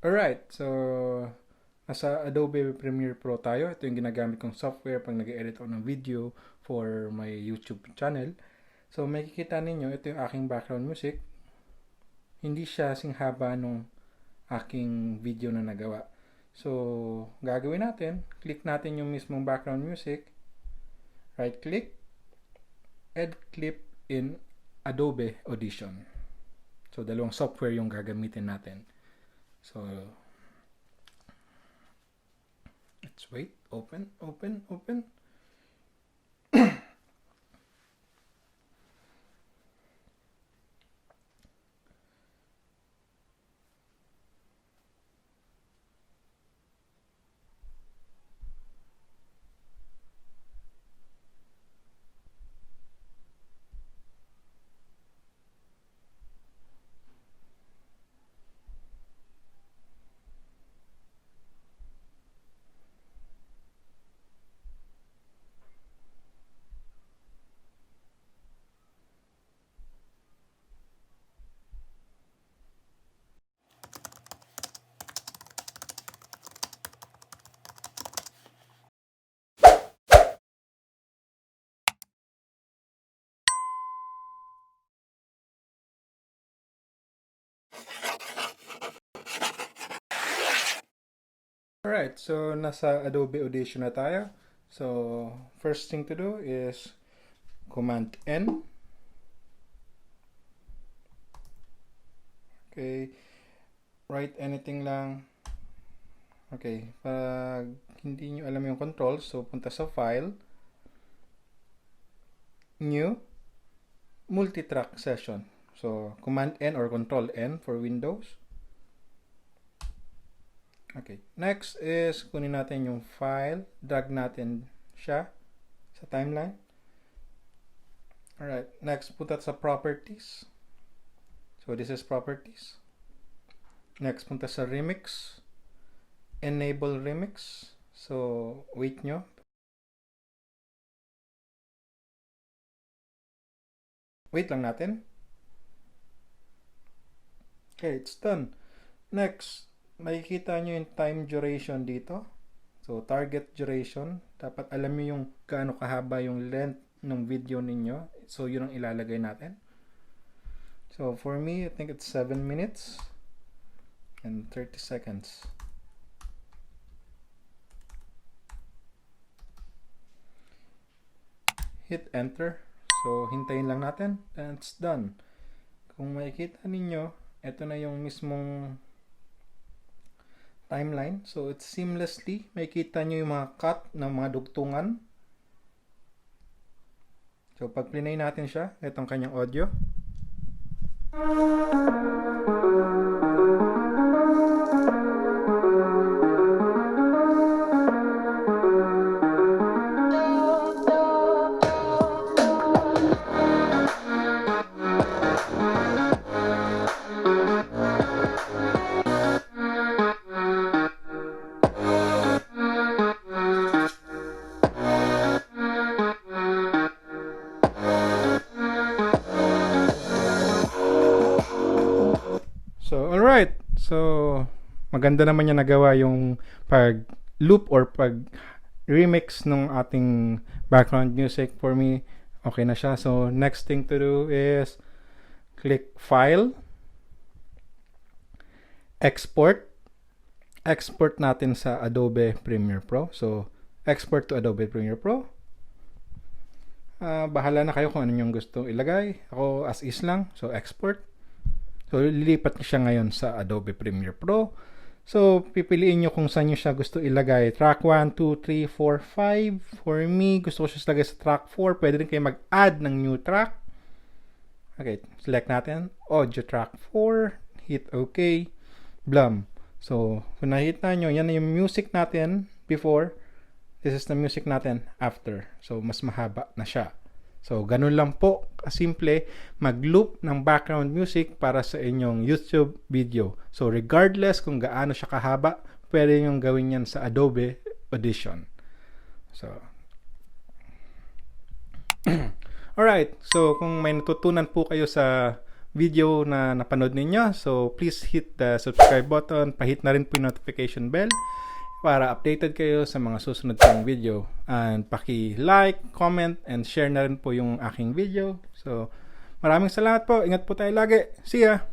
Alright, so nasa Adobe Premiere Pro tayo. Ito yung ginagamit kong software pag nag-edit ako ng video for my YouTube channel. So makikita ninyo, ito yung aking background music. Hindi siya singhaba nung aking video na nagawa. So gagawin natin, click natin yung mismong background music. Right click, add clip in Adobe Audition. So dalawang software yung gagamitin natin. So let's wait. Open. Alright, so nasa Adobe Audition na tayo. So first thing to do is Command N. Okay, write anything lang. Okay, pag hindi nyo alam yung controls, so punta sa File, New, Multitrack Session. So Command N or Control N for Windows. Okay, next is kunin natin yung file, drag natin siya sa timeline. Alright, next punta sa Properties. So this is Properties. Next punta sa Remix. Enable Remix. So wait nyo. Wait lang natin. Okay, it's done. Next, makikita nyo yung time duration dito. So, target duration. Dapat alam nyo yung gaano kahaba yung length ng video ninyo. So, yun ang ilalagay natin. So, for me, I think it's 7 minutes and 30 seconds. Hit enter. So, hintayin lang natin. And it's done. Kung makikita ninyo, ito na yung mismong timeline. So, it's seamlessly. Makikita nyo yung mga cut ng mga dugtungan. So, pag plinay natin siya, itong kanyang audio. So, alright. So, maganda naman niya nagawa yung pag-loop or pag-remix ng ating background music. For me, okay na siya. So, next thing to do is click File, Export. Export natin sa Adobe Premiere Pro. So, export to Adobe Premiere Pro. Bahala na kayo kung ano yung gusto ilagay. Ako as is lang. So, export. So, lilipat siya ngayon sa Adobe Premiere Pro. So, pipiliin nyo kung saan nyo siya gusto ilagay. Track 1, 2, 3, 4, 5. For me, gusto ko siya ilagay sa track 4. Pwede rin kayo mag-add ng new track. Okay, select natin. Audio track 4. Hit OK. Blum. So, kung nakita nyo, yan na yung music natin before. This is the music natin after. So, mas mahaba na siya. So, ganun lang po kasimple mag-loop ng background music para sa inyong YouTube video. So, regardless kung gaano siya kahaba, pwede nyo gawin yan sa Adobe Audition. So, alright. So, kung may natutunan po kayo sa video na napanood ninyo. So, please hit the subscribe button. Pahit na rin po yung notification bell para updated kayo sa mga susunod kong video. And paki-like, comment, and share na rin po yung aking video. So, maraming salamat po. Ingat po tayo lagi. See ya!